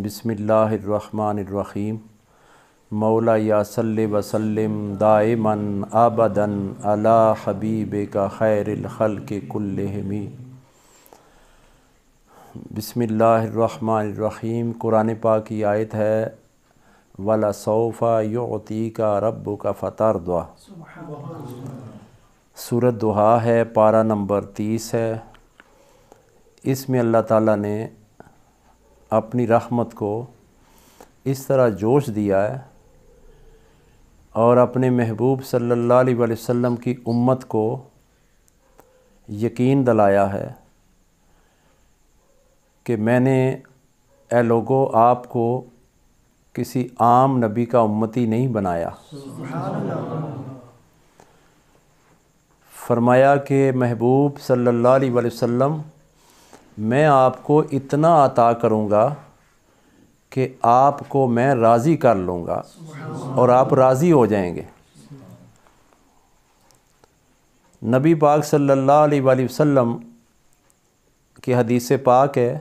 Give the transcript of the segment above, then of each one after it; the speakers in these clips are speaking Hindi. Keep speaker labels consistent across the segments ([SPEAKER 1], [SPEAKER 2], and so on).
[SPEAKER 1] बिस्मिल्लाहिर्रहमानिर्रहीम। मौला या सल्लि वसल्लिम दाइमन अबदन अला हबीबिका खैरिल खल्क़ि कुल्लिहिम। बिस्मिल्लाहिर्रहमानिर्रहीम। कुरान पाक की आयत है वला सौफ़ा युअतीका रब्बुका फतरदा। सूरत दुहा है, पारा नंबर 30 है। इसमें अल्लाह ताला ने अपनी रहमत को इस तरह जोश दिया है और अपने महबूब सल्लल्लाहु अलैहि वसल्लम की उम्मत को यकीन दिलाया है कि मैंने ए लोगो आपको किसी आम नबी का उम्मती नहीं बनाया। फरमाया कि महबूब सल्लल्लाहु अलैहि वसल्लम मैं आपको इतना अता करूँगा कि आपको मैं राज़ी कर लूँगा और आप राज़ी हो जाएंगे। नबी पाक सल्लल्लाहु अलैहि वसल्लम की हदीस पाक है,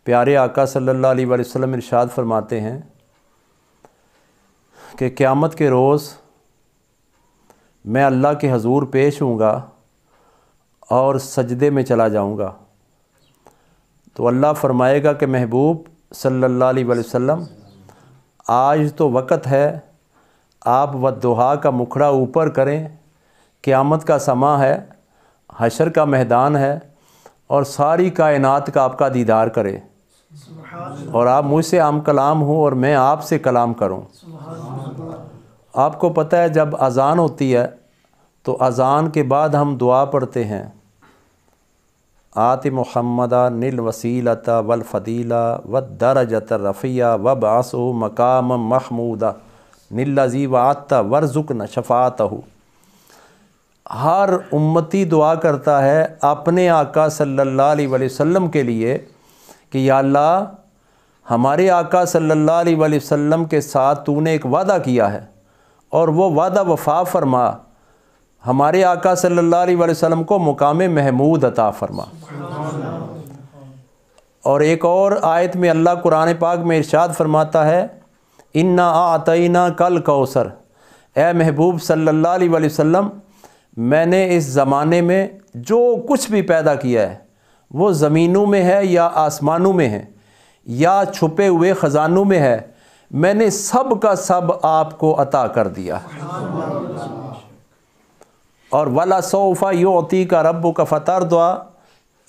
[SPEAKER 1] प्यारे आका सल्लल्लाहु अलैहि वसल्लम इरशाद फरमाते हैं कि क़यामत के रोज़ मैं अल्लाह के हजूर पेश होऊंगा और सजदे में चला जाऊंगा तो अल्लाह फरमाएगा कि महबूब सल्लल्लाहु अलैहि वसल्लम आज तो वक़्त है, आप वद्दुहा का मुखड़ा ऊपर करें, क़यामत का समा है, हशर का मैदान है और सारी कायनात का आपका दीदार करे और आप मुझसे आम कलाम हो और मैं आपसे कलाम करूं। आपको पता है जब अज़ान होती है तो अज़ान के बाद हम दुआ पढ़ते हैं, आति मुहम्मदा निल वसीलता वल फ़दीला व दरजत रफ़िया व बासु मकाम महमूदा निल्लज़ी व आत्ता वर्ज़ुक़ना शफ़ाअतहु। हर उम्मती दुआ करता है अपने आका सल्लल्लाहु अलैहि वसल्लम के लिए कि या अल्लाह हमारे आका सल्लल्लाहु अलैहि वसल्लम के साथ तूने एक वादा किया है और वो वादा वफ़ा फरमा, हमारे आका सल्लल्लाहु अलैहि वसल्लम को मुकाम महमूद अता फरमा। और एक और आयत में अल्लाह कुरान पाक में इरशाद फरमाता है इन्ना आतईना कल कौसर। ए महबूब सल्लल्लाहु अलैहि वसल्लम मैंने इस ज़माने में जो कुछ भी पैदा किया है वो ज़मीनों में है या आसमानों में है या छुपे हुए ख़जानों में है, मैंने सब का सब आपको अता कर दिया। और वला सौफ़ा युअतीका रब्बुका फतरदा,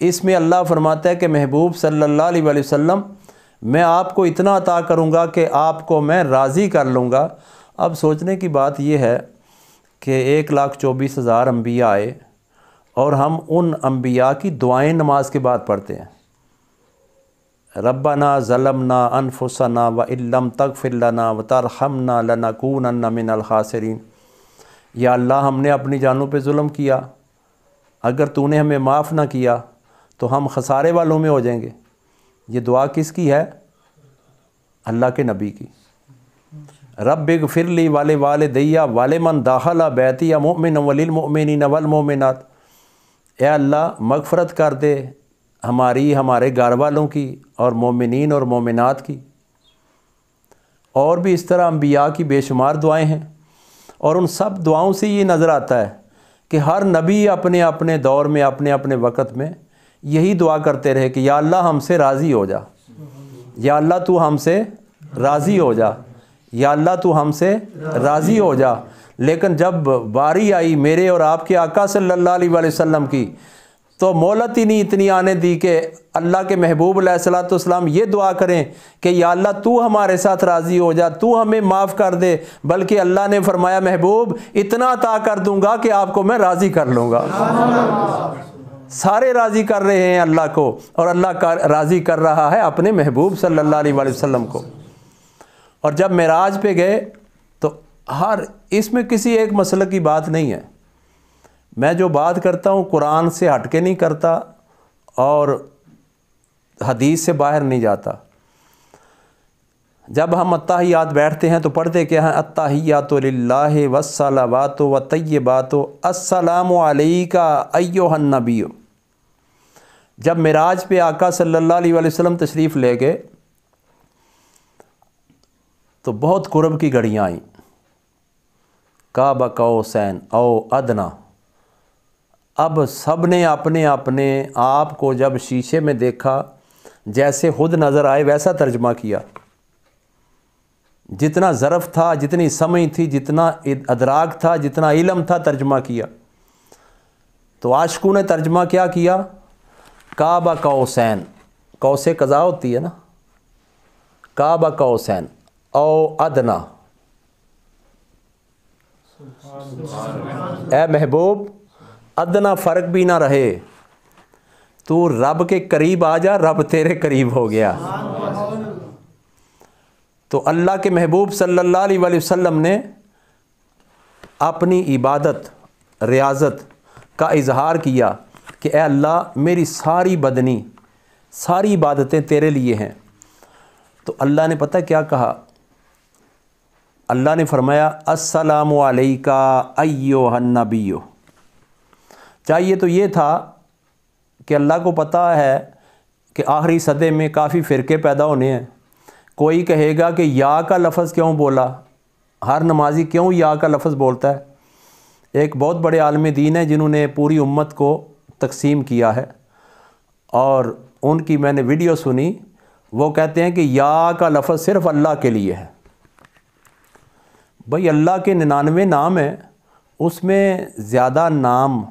[SPEAKER 1] इसमें अल्लाह फरमाता है कि महबूब सल्लल्लाहु अलैहि वसल्लम मैं आपको इतना अता करूँगा कि आपको मैं राज़ी कर लूँगा। अब सोचने की बात यह है कि 1,24,000 अम्बिया आए और हम उन अम्बिया की दुआएं नमाज के बाद पढ़ते हैं, रब्बना ज़लमना अनफुसना व इल्लम तगफिर लना व तरहमना लनकूनन्ना मिनल खासिरीन। या अल्लाह हमने अपनी जानों पे जुल्म किया, अगर तूने हमें माफ़ ना किया तो हम खसारे वालों में हो जाएंगे। ये दुआ किसकी है? अल्लाह के नबी की। रब्बिग़फिरली वाले वालिदैया वाले मन दाखला बैतिया मुमिन वलिल मुमिनीन वल मुमिनात। ए अल्लाह मग़फ़रत कर दे हमारी, हमारे घर वालों की और मोमिनीन और मोमिनात की। और भी इस तरह अम्बिया की बेशुमार दुआएं हैं और उन सब दुआओं से ये नज़र आता है कि हर नबी अपने अपने दौर में अपने अपने वक़्त में यही दुआ करते रहे कि या अल्लाह हमसे राज़ी हो जा, या अल्लाह तू हमसे राज़ी हो जा, या अल्लाह तू हमसे राज़ी हो जा। लेकिन जब बारी आई मेरे और आपके आका सल्लल्लाहु अलैहि वसल्लम की तो मोहलत ही नहीं इतनी आने दी कि अल्लाह के महबूब अलैहिस्सलाम ये दुआ करें कि या अल्लाह तू हमारे साथ राज़ी हो जा, तू हमें माफ़ कर दे, बल्कि अल्लाह ने फरमाया महबूब इतना अता कर दूंगा कि आपको मैं राज़ी कर लूँगा। सारे राज़ी कर रहे हैं अल्लाह को और अल्लाह का राज़ी कर रहा है अपने महबूब सल्लल्लाहु अलैहि वसल्लम को। और जब मेराज पे गए तो हर इसमें किसी एक मसले की बात नहीं है, मैं जो बात करता हूँ कुरान से हट के नहीं करता और हदीस से बाहर नहीं जाता। जब हम अत्ताहियात बैठते हैं तो पढ़ते क्या हैं, अत्ताहियातु लिल्लाहि वस्सलावातु व तय्यिबातु अस्सलामु अलैका अय्युहन नबिय्यु। जब मिराज पे आका सल्लल्लाहु अलैहि वसल्लम तशरीफ़ ले गए तो बहुत कुर्ब की घड़ियाँ आईं। काबा कौसैन औ अदना। अब सब ने अपने अपने आप को जब शीशे में देखा, जैसे खुद नज़र आए वैसा तर्जमा किया। जितना ज़रफ़ था, जितनी समझ थी, जितना अदराक था, जितना इल्म था, तर्जमा किया। तो आशिकों ने तर्जमा क्या किया? काबा कौसैन, कौसे कज़ा होती है ना, काबा कौसैन औ अदना। ए महबूब, अदना फ़र्क भी ना रहे, तू रब के करीब आ जा, रब तेरे करीब हो गया। तो अल्लाह के महबूब सल्लल्लाहु अलैहि वसल्लम ने अपनी इबादत, रियाज़त का इजहार किया कि ए अल्लाह, मेरी सारी बदनी, सारी इबादतें तेरे लिए हैं। तो अल्लाह ने पता क्या कहा? अल्लाह ने फरमाया अस्सलामु अलैका अय्युहन नबिय्यु। चाहिए तो ये था कि अल्लाह को पता है कि आखिरी सदे में काफ़ी फ़िरके पैदा होने हैं। कोई कहेगा कि या का लफ्ज़ क्यों बोला, हर नमाजी क्यों या का लफ्ज़ बोलता है। एक बहुत बड़े आलिम दीन है जिन्होंने पूरी उम्मत को तकसीम किया है, और उनकी मैंने वीडियो सुनी। वो कहते हैं कि या का लफ्ज़ सिर्फ़ अल्लाह के लिए है। भाई अल्लाह के 99 नाम हैं, उसमें ज़्यादा नाम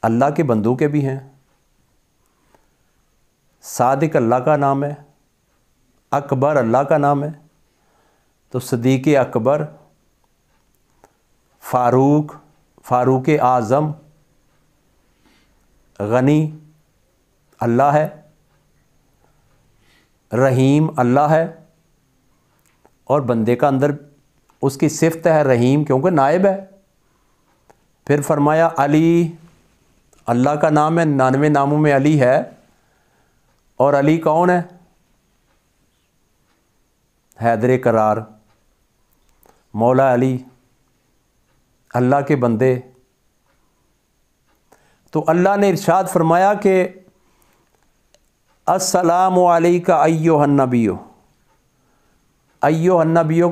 [SPEAKER 1] अल्लाह के बंदों के भी हैं। सादिक अल्लाह का नाम है, अकबर अल्लाह का नाम है, तो सदीक़ अकबर, फ़ारूक, फ़ारूक आज़म, गनी अल्लाह है, रहीम अल्लाह है, और बंदे का अंदर उसकी सिफ़त है रहीम, क्योंकि नायब है। फिर फरमाया अली, अल्लाह का नाम है, 99 नामों में अली है। और अली कौन है? हैदर करार, मौला अली, अल्लाह के बंदे। तो अल्लाह ने इरशाद फरमाया कि अस्सलामु अलैका अय्युहन नबिय्यु। अय्युहन नबिय्यु,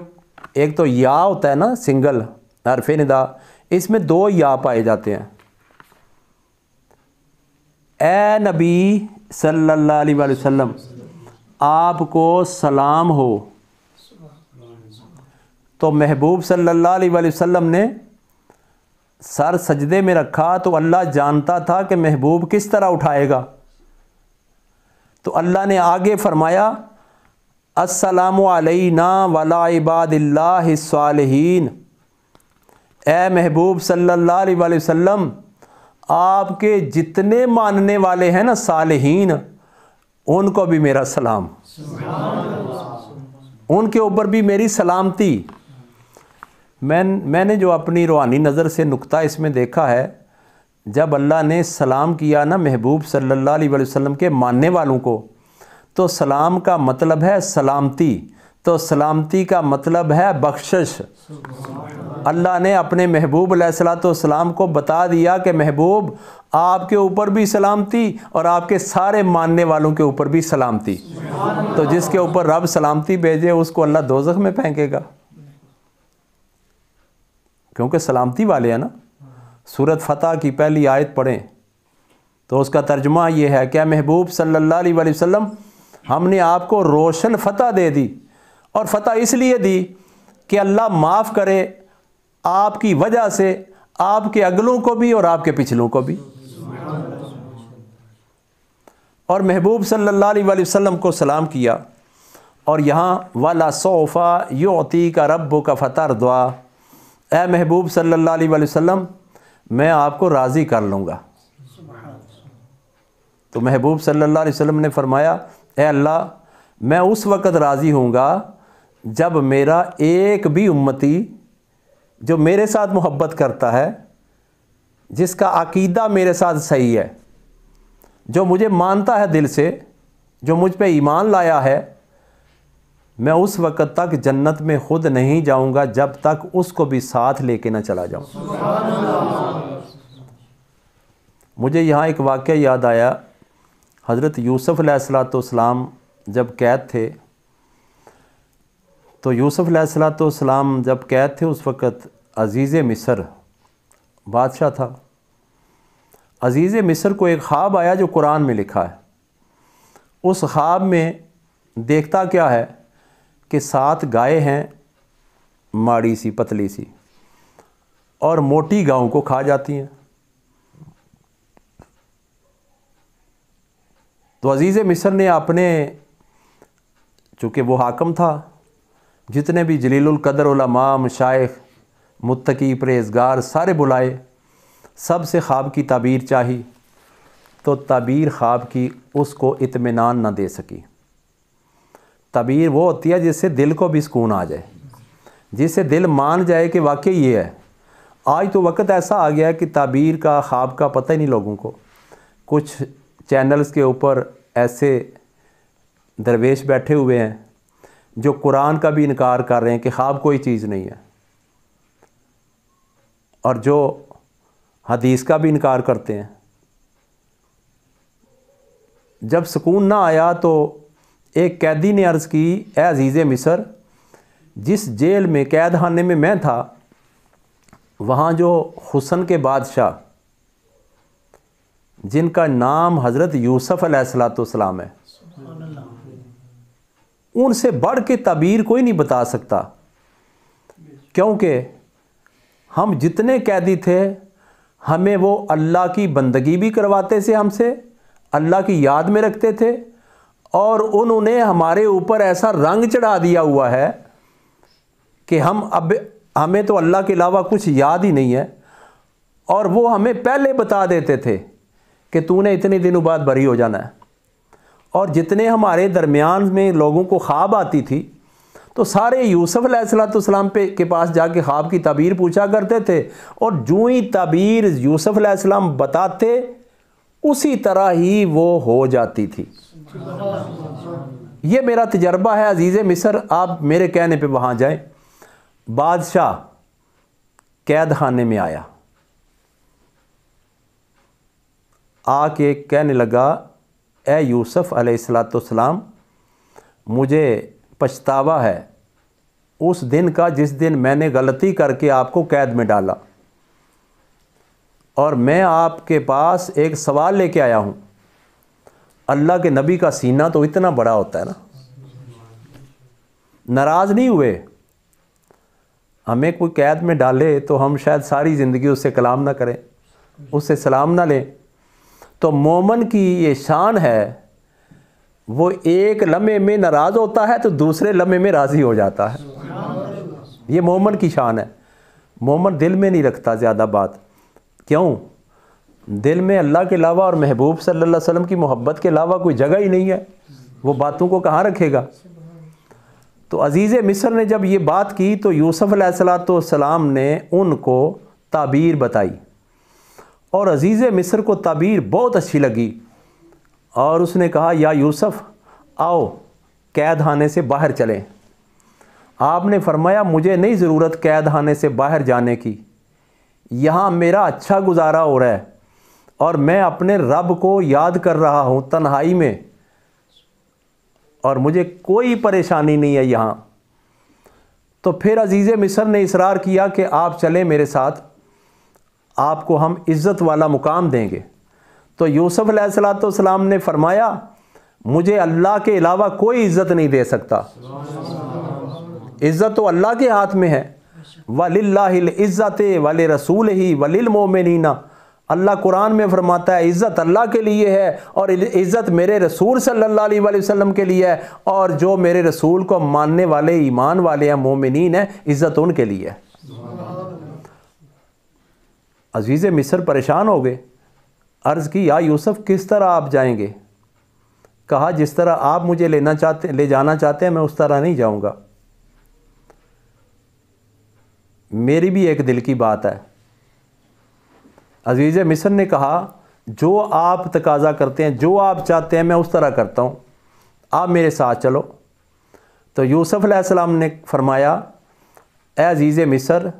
[SPEAKER 1] एक तो या होता है ना, सिंगल हरफ़े निदा, इसमें 2 या पाए जाते हैं। ए नबी सल्लल्लाहु अलैहि वसल्लम, आपको सलाम हो। तो महबूब सल्लल्लाहु अलैहि वसल्लम ने सर सजदे में रखा, तो अल्लाह जानता था कि महबूब किस तरह उठाएगा। तो अल्लाह ने आगे फरमाया अस्सलामु अलैना वला इबादिल्लाहिस सालिहीन। ए महबूब सल्लल्लाहु अलैहि वसल्लम, आपके जितने मानने वाले हैं ना सालिहीन, उनको भी मेरा सलाम, उनके ऊपर भी मेरी सलामती। मैंने जो अपनी रूहानी नज़र से नुक्ता इसमें देखा है, जब अल्लाह ने सलाम किया ना महबूब सल्लल्लाहु अलैहि वसल्लम के मानने वालों को, तो सलाम का मतलब है सलामती, तो सलामती का मतलब है बख्शिश। अल्लाह ने अपने महबूब अलैहिस्सलाम को बता दिया कि महबूब, आपके ऊपर भी सलामती और आपके सारे मानने वालों के ऊपर भी सलामती। तो जिसके ऊपर रब सलामती भेजे उसको अल्लाह दोज़ख में फेंकेगा, क्योंकि सलामती वाले हैं ना। सूरत फ़तह की पहली आयत पढ़ें तो उसका तर्जुमा ये है, क्या महबूब सल्लल्लाहु अलैहि वसल्लम, हमने आपको रोशन फ़तह दे दी, और फ़तह इसलिए दी कि अल्लाह माफ़ करे आपकी वजह से आपके अगलों को भी और आपके पिछलों को भी। और महबूब सल्लल्लाहु अलैहि वसल्लम को सलाम किया। और यहाँ वाला सोफ़ा युती का रब्बु का फ़तरदा, ए महबूब सल्लल्लाहु अलैहि वसल्लम, मैं आपको राज़ी कर लूँगा। तो महबूब सल्लल्लाहु अलैहि वसल्लम ने फरमाया, ए अल्लाह, मैं उस वक़्त राज़ी होऊंगा जब मेरा एक भी उम्मती जो मेरे साथ मोहब्बत करता है, जिसका अकीदा मेरे साथ सही है, जो मुझे मानता है दिल से, जो मुझ पे ईमान लाया है, मैं उस वक़्त तक जन्नत में ख़ुद नहीं जाऊंगा जब तक उसको भी साथ लेके ना चला जाऊं। मुझे यहाँ एक वाक़या याद आया। हज़रत यूसुफ़ अलैहिस्सलाम जब कैद थे तो यूसुफ अलैहिस्सलाम जब कैद थे उस वक़्त अज़ीज़ मिस्र बादशाह था। अज़ीज़ मिस्र को एक ख्वाब आया जो कुरान में लिखा है। उस ख्वाब में देखता क्या है कि 7 गायें हैं, माड़ी सी पतली सी, और मोटी गायों को खा जाती हैं। तो अज़ीज़ मिस्र ने अपने, चूँकि वो हाकम था, जितने भी जलीलुल कदर उलमा, मशाइख, मुत्तकी, परहेज़गार सारे बुलाए, सब से ख्वाब की ताबीर चाही। तो ताबीर ख्वाब की उसको इत्मीनान ना दे सकी। ताबीर वो होती है जिससे दिल को भी सुकून आ जाए, जिससे दिल मान जाए कि वाकई ये है। आज तो वक्त ऐसा आ गया है कि ताबीर का, ख्वाब का पता ही नहीं लोगों को। कुछ चैनल्स के ऊपर ऐसे दरवेश बैठे हुए हैं जो कुरान का भी इनकार कर रहे हैं कि ख्वाब कोई चीज़ नहीं है, और जो हदीस का भी इनकार करते हैं। जब सुकून ना आया तो एक कैदी ने अर्ज़ की, ए अज़ीज़ मिस्र, जिस जेल में, कैद खाने में मैं था, वहाँ जो हुस्न के बादशाह जिनका नाम हज़रत यूसुफ अलैहिस्सलाम है, उनसे बढ़ के ताबीर कोई नहीं बता सकता। क्योंकि हम जितने कैदी थे, हमें वो अल्लाह की बंदगी भी करवाते थे, हमसे अल्लाह की याद में रखते थे, और उन्होंने हमारे ऊपर ऐसा रंग चढ़ा दिया हुआ है कि हमें तो अल्लाह के अलावा कुछ याद ही नहीं है। और वो हमें पहले बता देते थे कि तूने इतने दिनों बाद बरी हो जाना है। और जितने हमारे दरमियान में लोगों को ख्वाब आती थी, तो सारे यूसुफ अलैहिस्सलाम के पास जाके ख्वाब की ताबीर पूछा करते थे, और जो ही ताबीर यूसुफ अलैहिस्सलाम बताते उसी तरह ही वो हो जाती थी। ये मेरा तजर्बा है अज़ीज़ मिस्र, आप मेरे कहने पे वहाँ जाएं। बादशाह कैद खाने में आया, आके कहने लगा, ए यूसुफ अलैहिस्सलाम, मुझे पछतावा है उस दिन का जिस दिन मैंने गलती करके आपको कैद में डाला, और मैं आपके पास एक सवाल लेके आया हूँ। अल्लाह के नबी का सीना तो इतना बड़ा होता है ना। नाराज़ नहीं हुए। हमें कोई कैद में डाले तो हम शायद सारी ज़िंदगी उससे कलाम ना करें, उससे सलाम ना लें। तो मोमन की ये शान है, वो एक लम्हे में नाराज़ होता है तो दूसरे लम्हे में राज़ी हो जाता है। ये मोमन की शान है। मोमन दिल में नहीं रखता ज़्यादा बात। क्यों? दिल में अल्लाह के अलावा और महबूब सल्लल्लाहु अलैहि वसल्लम की मोहब्बत के अलावा कोई जगह ही नहीं है। वो बातों को कहाँ रखेगा? तो अज़ीज़ मिस्र ने जब ये बात की तो यूसुफ अलैहिस्सलाम ने उनको ताबीर बताई, और अज़ीज़ मिस्र को ताबीर बहुत अच्छी लगी, और उसने कहा, या यूसुफ, आओ कैद खाने से बाहर चलें। आपने फरमाया, मुझे नहीं ज़रूरत कैद खाने से बाहर जाने की, यहाँ मेरा अच्छा गुजारा हो रहा है, और मैं अपने रब को याद कर रहा हूँ तन्हाई में, और मुझे कोई परेशानी नहीं है यहाँ। तो फिर अज़ीज़ मिस्र ने इसरार किया कि आप चलें मेरे साथ, आपको हम इज़्ज़त वाला मुकाम देंगे। तो यूसुफ अलैहिस्सलाम ने फरमाया, मुझे अल्लाह के अलावा कोई इज़्ज़त नहीं दे सकता। इज़्ज़त तो अल्लाह के हाथ में है। वलिल्लाहिल इज़्ज़त वलिरसूलिही वलिल मोमिनीना। अल्लाह कुरान में फरमाता है, इज़्ज़त अल्लाह के लिए है, और इज़्ज़त मेरे रसूल सल्लल्लाहु अलैहि वसल्लम के लिए है, और जो मेरे रसूल को मानने वाले, ईमान वाले हैं, मोमिनीन हैं, इज़्ज़त उनके लिए है। अज़ीज़ मिस्र परेशान हो गए। अर्ज़ की, या यूसुफ, किस तरह आप जाएंगे? कहा, जिस तरह आप मुझे ले जाना चाहते हैं मैं उस तरह नहीं जाऊंगा। मेरी भी एक दिल की बात है। अज़ीज़ मिस्र ने कहा, जो आप तकाज़ा करते हैं, जो आप चाहते हैं, मैं उस तरह करता हूँ, आप मेरे साथ चलो। तो यूसुफ अलैहिस्सलाम ने फरमाया, ए अज़ीज़ मिस्र,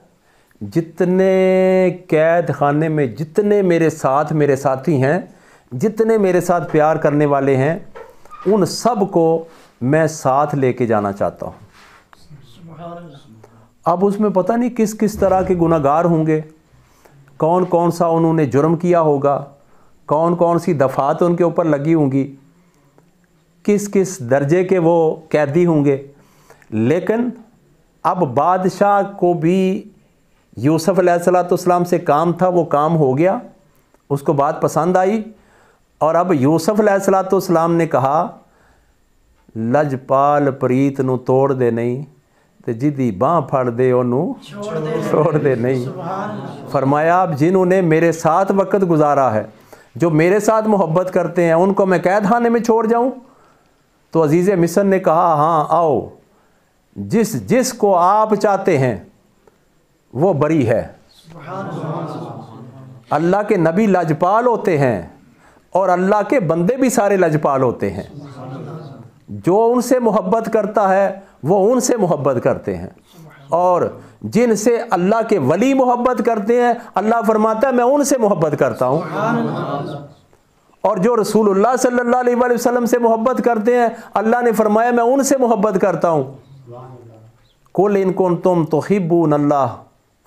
[SPEAKER 1] जितने कैद खाने में जितने मेरे साथी हैं, जितने मेरे साथ प्यार करने वाले हैं, उन सब को मैं साथ लेके जाना चाहता हूँ। अब उसमें पता नहीं किस किस तरह के गुनाहगार होंगे, कौन कौन सा उन्होंने जुर्म किया होगा, कौन कौन सी दफ़ात उनके ऊपर लगी होंगी, किस किस दर्जे के वो कैदी होंगे। लेकिन अब बादशाह को भी यूसुफ अलैहिस्सलाम से काम था, वो काम हो गया, उसको बात पसंद आई। और अब यूसुफ अलैहिस्सलाम ने कहा लजपाल प्रीत नू तोड़ दे नहीं ते जिदी बाँह फड़ दे ओनू छोड़ दे नहीं। फरमाया अब जिन्होंने मेरे साथ वक्त गुजारा है, जो मेरे साथ मोहब्बत करते हैं, उनको मैं कैद खाने में छोड़ जाऊं? तो अजीज़ मिस्र ने कहा हाँ आओ, जिसको आप चाहते हैं वो बरी है। अल्लाह के नबी लजपाल होते हैं और अल्लाह के बंदे भी सारे लजपाल होते हैं। जो उनसे मोहब्बत करता है वो उनसे मोहब्बत करते हैं, और जिनसे अल्लाह के वली मोहब्बत करते हैं अल्लाह फरमाता है मैं उनसे मोहब्बत करता हूँ। और जो रसूलुल्लाह सल्लल्लाहु अलैहि वसल्लम से मोहब्बत करते हैं अल्लाह ने फरमाया मैं उनसे मोहब्बत करता हूँ। कुल इन कुंतुम तुहिब्बूनल्लाह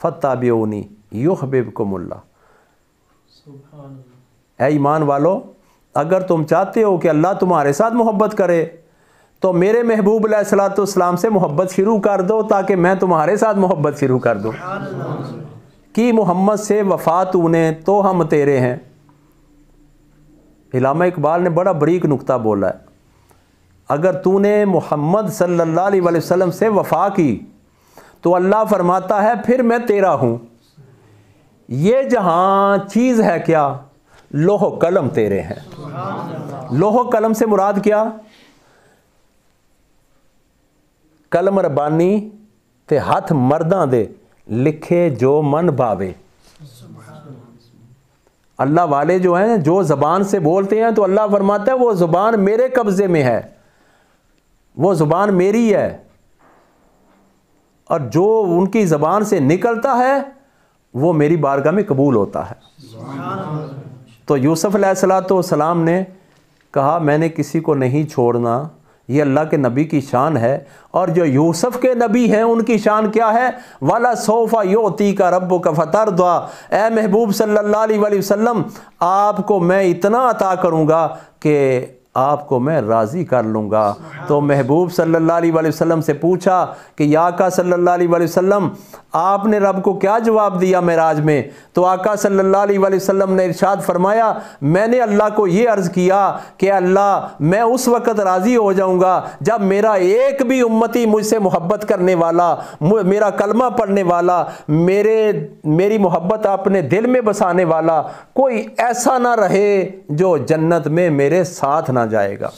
[SPEAKER 1] फत्ताबिऊनी युहब्बिबकुमुल्लाह। ऐ ईमान वालो, अगर तुम चाहते हो कि अल्लाह तुम्हारे साथ मोहब्बत करे तो मेरे महबूब अलैहिस्सलाम से मोहब्बत शुरू कर दो ताकि मैं तुम्हारे साथ मोहब्बत शुरू कर दूँ। कि मोहम्मद से वफ़ा तूने तो हम तेरे हैं। इल्लामा इकबाल ने बड़ा बरीक नुक्ता बोला है, अगर तूने मोहम्मद सल्लल्लाहु अलैहि वसल्लम से वफ़ा की तो अल्लाह फरमाता है फिर मैं तेरा हूँ। ये जहाँ चीज़ है क्या, लोह कलम तेरे हैं। लोह कलम से मुराद क्या? कलम रबानी ते हथ मर्दां दे लिखे जो मन भावे। अल्लाह वाले जो हैं, जो ज़बान से बोलते हैं तो अल्लाह फरमाता है वो ज़ुबान मेरे कब्ज़े में है, वो ज़ुबान मेरी है, और जो उनकी ज़बान से निकलता है वो मेरी बारगाह में कबूल होता है। तो यूसुफ अलैहिस्सलाम ने कहा मैंने किसी को नहीं छोड़ना, ये अल्लाह के नबी की शान है। और जो यूसुफ के नबी हैं उनकी शान क्या है? वाला सोफ़ा योती का रब्बु का फतरदा। ए महबूब सल्लल्लाहु अलैहि वसल्लम, आपको मैं इतना अता करूँगा कि आपको मैं राज़ी कर लूँगा। तो महबूब सल्लल्लाहु अलैहि वसल्लम से पूछा कि या आका सल्लल्लाहु अलैहि वसल्लम आपने रब को क्या जवाब दिया मेराज में? तो आका सल्लल्लाहु अलैहि वसल्लम ने इरशाद फरमाया मैंने अल्लाह को ये अर्ज़ किया कि अल्लाह मैं उस वक़्त राज़ी हो जाऊँगा जब मेरा एक भी उम्मती मुझसे मोहब्बत करने वाला, मेरा कलमा पढ़ने वाला, मेरी मोहब्बत अपने दिल में बसाने वाला कोई ऐसा ना रहे जो जन्नत में मेरे साथ ना जाएगा।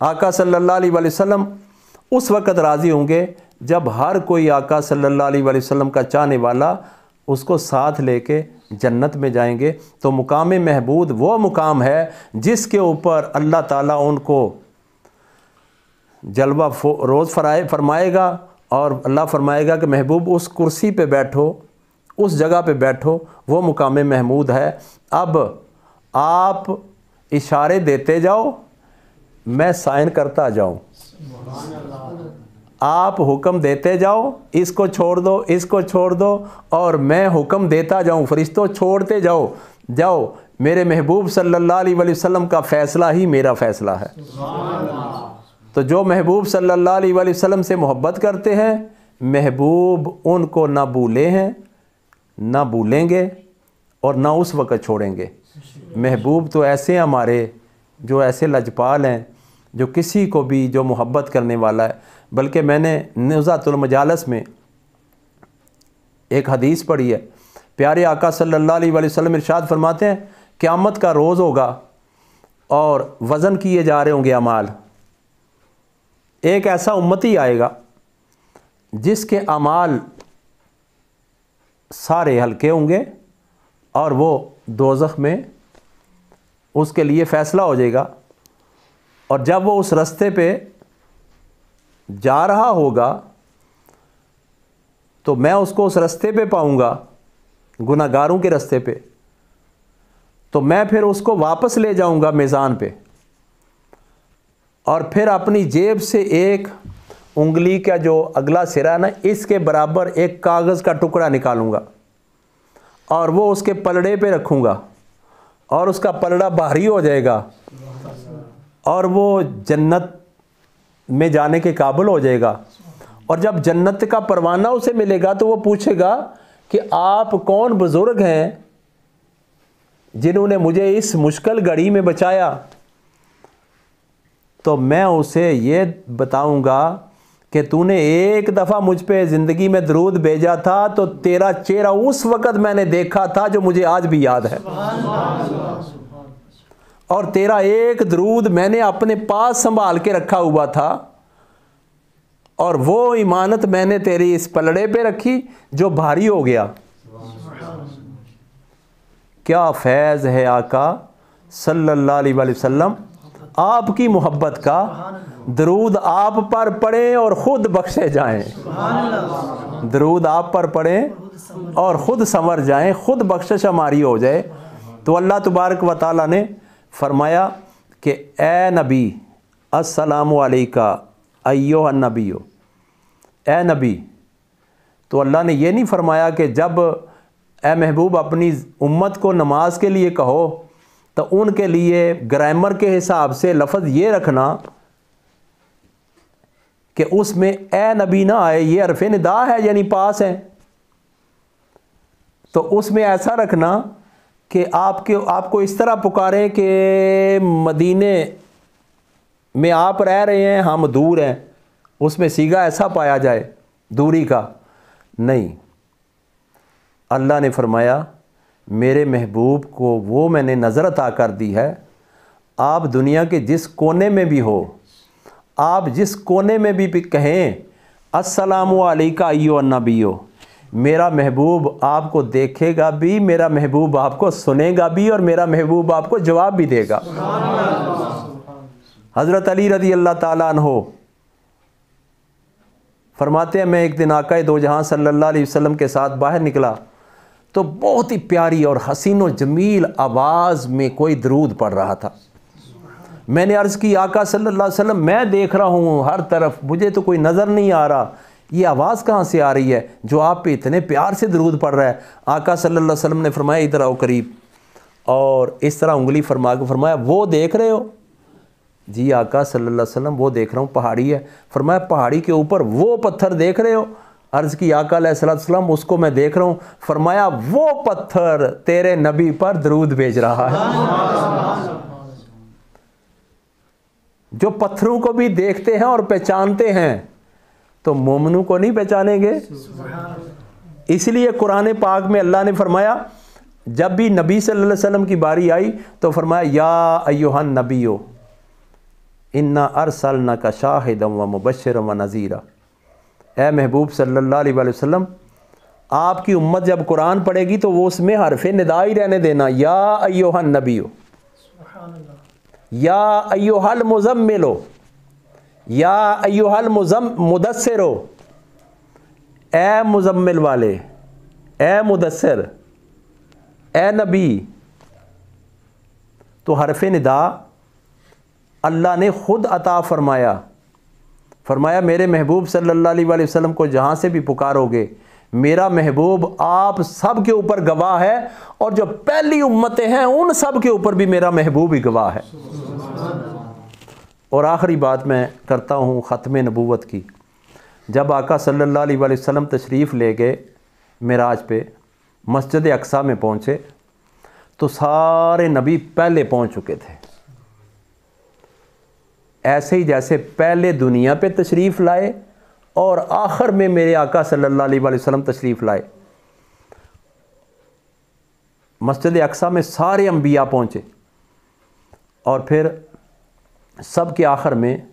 [SPEAKER 1] आका सल्लल्लाहु अलैहि वसल्लम उस वक़्त राज़ी होंगे जब हर कोई आका सल्लल्लाहु अलैहि वसल्लम का चाहने वाला उसको साथ लेके जन्नत में जाएंगे। तो मुकाम महबूद वो मुकाम है जिसके ऊपर अल्लाह ताला उनको जलवा रोज़ फरमाएगा, और अल्लाह फरमाएगा कि महबूब उस कुर्सी पे बैठो, उस जगह पे बैठो, वो मुकाम महमूद है। अब आप इशारे देते जाओ, मैं साइन करता जाऊं, आप हुक्म देते जाओ इसको छोड़ दो, इसको छोड़ दो, और मैं हुक्म देता जाऊं, फरिश्तों छोड़ते जाओ, जाओ। मेरे महबूब सल्लल्लाहु अलैहि वसल्लम का फ़ैसला ही मेरा फ़ैसला है। तो जो महबूब सल्लल्लाहु अलैहि वसल्लम से मोहब्बत करते हैं महबूब उनको ना भूले हैं, ना भूलेंगे, और ना उस वक़्त छोड़ेंगे। महबूब तो ऐसे हैं हमारे जो ऐसे लजपाल हैं, जो किसी को भी जो मोहब्बत करने वाला है। बल्कि मैंने नुज़ातुल मजालिस में एक हदीस पढ़ी है, प्यारे आका सल्लल्लाहु अलैहि वसल्लम इरशाद फरमाते हैं क़यामत का रोज़ होगा और वज़न किए जा रहे होंगे अमाल। एक ऐसा उम्मती आएगा जिसके अमाल सारे हल्के होंगे और वो दोज़ख में उसके लिए फ़ैसला हो जाएगा। और जब वो उस रास्ते पे जा रहा होगा तो मैं उसको उस रास्ते पे पाऊंगा, गुनाहगारों के रास्ते पे, तो मैं फिर उसको वापस ले जाऊंगा मीज़ान पे, और फिर अपनी जेब से एक उंगली का जो अगला सिरा है ना, इसके बराबर एक कागज़ का टुकड़ा निकालूंगा और वो उसके पलड़े पे रखूंगा और उसका पलड़ा भारी हो जाएगा और वो जन्नत में जाने के काबिल हो जाएगा। और जब जन्नत का परवाना उसे मिलेगा तो वो पूछेगा कि आप कौन बुज़ुर्ग हैं जिन्होंने मुझे इस मुश्किल घड़ी में बचाया। तो मैं उसे ये बताऊंगा कि तूने एक दफ़ा मुझ पे ज़िंदगी में दरूद भेजा था तो तेरा चेहरा उस वक़्त मैंने देखा था जो मुझे आज भी याद है, और तेरा एक दरूद मैंने अपने पास संभाल के रखा हुआ था और वो इमानत मैंने तेरी इस पलड़े पे रखी जो भारी हो गया। क्या फैज़ है आका सल्लल्लाहु अलैहि वसल्लम, आपकी मोहब्बत का दरूद आप पर पढ़ें और ख़ुद बख्शे जाएं। दरूद आप पर पढ़ें और ख़ुद संवर जाएं, ख़ुद बख्शिश हमारी हो जाए। तो अल्लाह तबारक व तआला ने फरमाया कि ए नबी अस्सलामु अलैका अय्युहन नबियो, ए नबी। तो अल्लाह ने ये नहीं फरमाया कि जब ए महबूब अपनी उम्मत को नमाज के लिए कहो तो उनके लिए ग्रामर के हिसाब से लफ्ज़ ये रखना कि उसमें ए नबी ना आए, ये हरफ निदा है यानी पास है, तो उसमें ऐसा रखना कि आपको इस तरह पुकारें कि मदीने में आप रह रहे हैं, हम दूर हैं, उसमें सीगा ऐसा पाया जाए दूरी का नहीं। अल्लाह ने फरमाया मेरे महबूब को वो मैंने नज़र अता कर दी है, आप दुनिया के जिस कोने में भी हो, आप जिस कोने में भी कहें अस्सलामु अलैका अय्युहन नबियो, मेरा महबूब आपको देखेगा भी, मेरा महबूब आपको सुनेगा भी और मेरा महबूब आपको जवाब भी देगा। हज़रत अली रज़ी अल्लाह ताला अन्हो फरमाते हैं मैं एक दिन आका दो जहां सल्लल्लाहु अलैहि वसल्लम के साथ बाहर निकला तो बहुत ही प्यारी और हसीन व जमील आवाज़ में कोई दरूद पढ़ रहा था। मैंने अर्ज़ की आका सल्लल्लाहु अलैहि वसल्लम मैं देख रहा हूँ हर तरफ, मुझे तो कोई नज़र नहीं आ रहा, ये आवाज़ कहाँ से आ रही है जो आप पे इतने प्यार से दरूद पढ़ रहा है। आका सल्लल्लाहु अलैहि वसल्लम ने फरमाया इधर आओ करीब, और इस तरह उंगली फरमा के फरमाया वो देख रहे हो? जी आका सल्लल्लाहु अलैहि वसल्लम वो देख रहा हूँ, पहाड़ी है। फरमाया पहाड़ी के ऊपर वो पत्थर देख रहे हो? अर्ज़ की आका अलैहिस्सलातु वस्सलाम उसको मैं देख रहा हूँ। फरमाया वो पत्थर तेरे नबी पर दरूद भेज रहा है। जो पत्थरों को भी देखते हैं और पहचानते हैं तो मोमिनों को नहीं पहचानेंगे। इसलिए कुरान पाक में अल्लाह ने फरमाया जब भी नबी सल्लल्लाहु अलैहि वसल्लम की बारी आई तो फरमाया या अय्युहन नबियो इन्ना अरसलनाका शाहिदम व मुबश्शिरम व नज़ीरा। ए महबूब सल्लल्लाहु अलैहि वसल्लम आपकी उम्मत जब कुरान पढ़ेगी तो वो उसमें हरफ़े निदा ही रहने देना, या अय्युहन नबियो, या अय्युहल मुज़म्मिलो, या अय्युहल मुदस्सिरो, ए मुज़म्मिल वाले, ए मुदस्सिर, ए नबी। तो हरफ़े निदा अल्लाह ने ख़ुद अता फरमाया मेरे महबूब सल्लल्लाहु अलैहि वसल्लम को जहाँ से भी पुकारोगे मेरा महबूब आप सब के ऊपर गवाह है, और जो पहली उम्मतें हैं उन सब के ऊपर भी मेरा महबूब ही गवाह है। और आखिरी बात मैं करता हूँ ख़त्म नबूवत की। जब आका सल्लल्लाहु अलैहि वसल्लम तशरीफ़ ले गए मिराज पे, मस्जिद अक्सा में पहुँचे तो सारे नबी पहले पहुँच चुके थे, ऐसे ही जैसे पहले दुनिया पे तशरीफ़ लाए और आखिर में मेरे आका सल्लल्लाहु अलैहि वसल्लम तशरीफ़ लाए। मस्जिद अक्सा में सारे अंबिया पहुँचे और फिर सब के आखिर में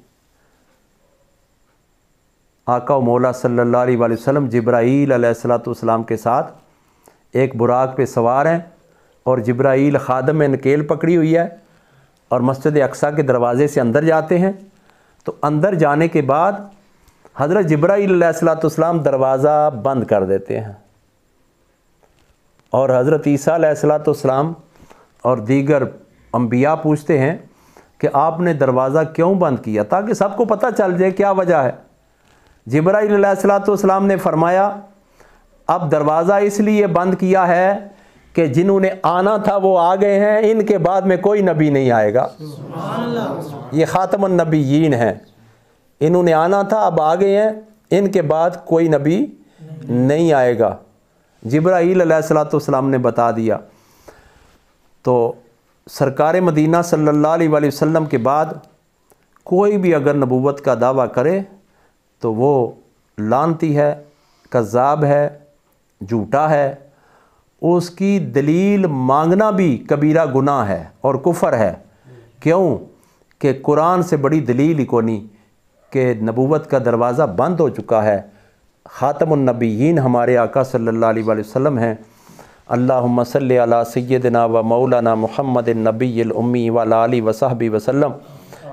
[SPEAKER 1] आका मौला सल्लल्लाहु अलैहि वसल्लम जिब्राईल अलैहिस्सलातु वस्सलाम के साथ एक बुराक पे सवार हैं और जिब्राईल खादम में नकेल पकड़ी हुई है और मस्जिद अक्सा के दरवाज़े से अंदर जाते हैं। तो अंदर जाने के बाद हज़रत जिब्राईल अलैहिस्सलातु वस्सलाम दरवाज़ा बंद कर देते हैं और हज़रत ईसा अलैहिस्सलातु वस्सलाम और दीगर अंबिया पूछते हैं कि आपने दरवाज़ा क्यों बंद किया, ताकि सबको पता चल जाए क्या वजह है। जिब्राईल अलैहिस्सलाम ने फरमाया अब दरवाज़ा इसलिए बंद किया है कि जिन्होंने आना था वो आ गए हैं, इनके बाद में कोई नबी नहीं आएगा। ये ख़ातमुन नबिय्यीन हैं, इन्होंने आना था अब आ गए हैं, इनके बाद कोई नबी नहीं आएगा। जिब्राईल अलैहिस्सलाम ने बता दिया। तो सरकार मदीना सल्लल्लाहु अलैहि वसल्लम के बाद कोई भी अगर नबूवत का दावा करे तो वो लानती है, कज़्ज़ाब है, झूठा है। उसकी दलील मांगना भी कबीरा गुनाह है और कुफ़र है। क्यों कि कुरान से बड़ी दलील ही कोनी कि नबूवत का दरवाज़ा बंद हो चुका है। ख़ातमुन नबिय्यीन हमारे आका सल्लल्लाहु अलैहि वसल्लम हैं। अल्लाहुम्मा सल्लि अला सय्यदिना व मौलाना मुहम्मदिन नबिय्यिल उम्मी व अला आलिहि व सहबी वसल्लम।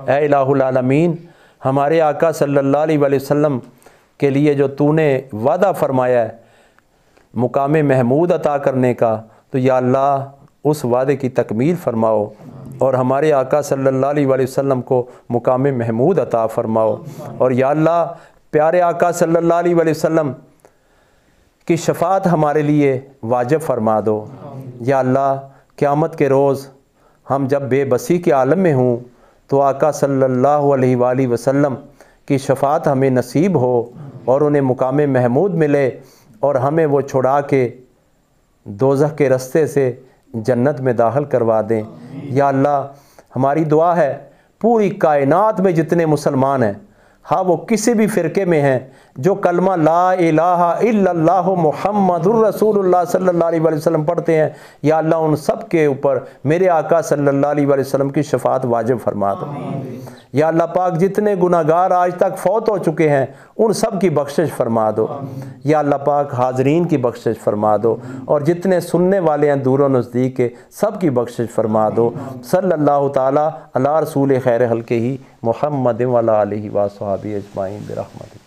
[SPEAKER 1] ऐ इलाहुल आलमीन, हमारे आका सल्लल्लाहु अलैहि वसल्लम के लिए जो तूने वादा फरमाया है मुकामे महमूद अता करने का, तो या अल्लाह उस वादे की तकमील फ़रमाओ और हमारे आका सल्लल्लाहु अलैहि वसल्लम को मुकामे महमूद अता फ़रमाओ। और या अल्लाह प्यारे आका सल्लल्लाहु अलैहि वसल्लम की शफ़ात हमारे लिए वाजिब फ़रमा दो। या अल्लाह क़यामत के रोज़ हम जब बेबसी के आलम में हूँ तो आका सल्लल्लाहु अलैहि वसल्लम की शफ़ात हमें नसीब हो और उन्हें मुकामे महमूद मिले और हमें वो छुड़ा के दोज़ख के रास्ते से जन्नत में दाखिल करवा दें। या अल्लाह हमारी दुआ है पूरी कायनात में जितने मुसलमान हैं, हाँ वो किसी भी फ़िरके में हैं, जो कलमा ला इलाहा इल्लल्लाहु मुहम्मदुर रसूलुल्लाह सल्लल्लाहु अलैहि वसल्लम पढ़ते हैं, या अल्लाह उन सब के ऊपर मेरे आका सल्लल्लाहु अलैहि वसल्लम की शफ़ात वाजिब फरमा दो। या अल्लाह पाक जितने गुनाहगार आज तक फ़ौत हो चुके हैं उन सब की बख्शिश फरमा दो। या अल्लाह पाक हाज़रीन की बख्शिश फरमा दो और जितने सुनने वाले हैं दूर नज़दीक के सब की बख्शिश फरमा दो। सल्लल्लाहु ताला अला रसूल खैर हल्के ही मुहम्मद व अला आलिहि व अस्हाबिहि अजमाइन बिरहमतिक।